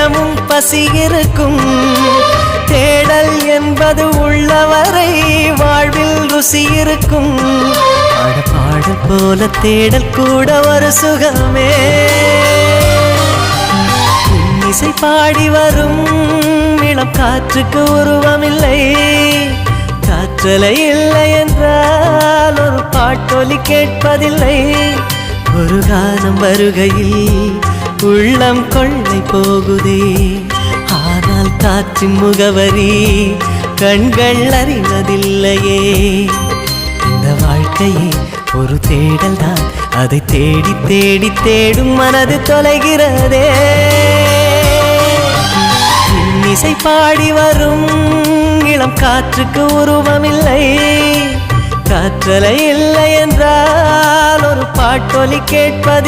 தினமும் பசி இருக்கும். தேடல் என்பது உள்ளவரை வாழ்வில் ருசி இருக்கும். பாடல் போல தேடல் கூட ஒரு சுகமே. இசை பாடி வரும் இளம் காற்றுக்கு உருவமில்லை. காற்றலை இல்லை என்றால் ஒரு பாட்டொலி கேட்பதில்லை. ஒரு கானம் வருகையில் உள்ளம் கொள்ளை போகுதே. ஆனால் காற்றின் முகவரி கண்கள் அறிவதில்லையே. இந்த வாழ்க்கையே ஒரு தேடல் தான். அதை தேடி தேடி தேடும் மனது தொலைகிறதே. இசை பாடி வரும் இளம் காற்றுக்கு உருவமில்லை. காற்றலை இல்லை என்றால் ஒரு பாட்டொலி கேட்பது